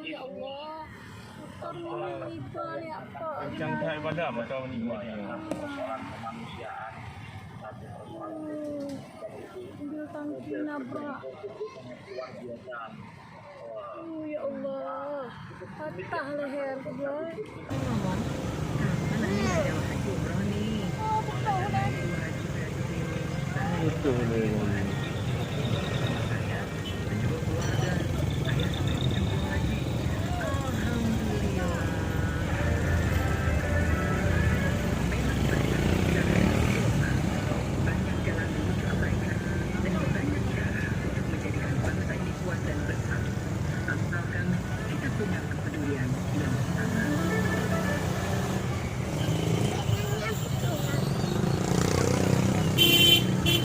Ya Allah. Motor meninggal ya Pak. Yang saya pada motor meninggal ya. Persoalan kemanusiaan, satu persoalan Mobil tangki nabrak. luar biasa. Ya Allah. Patah leher sebelah. Ngomong, kan anaknya ada haji umroh nih. Oh, betul dan. Wajib ya, Betul.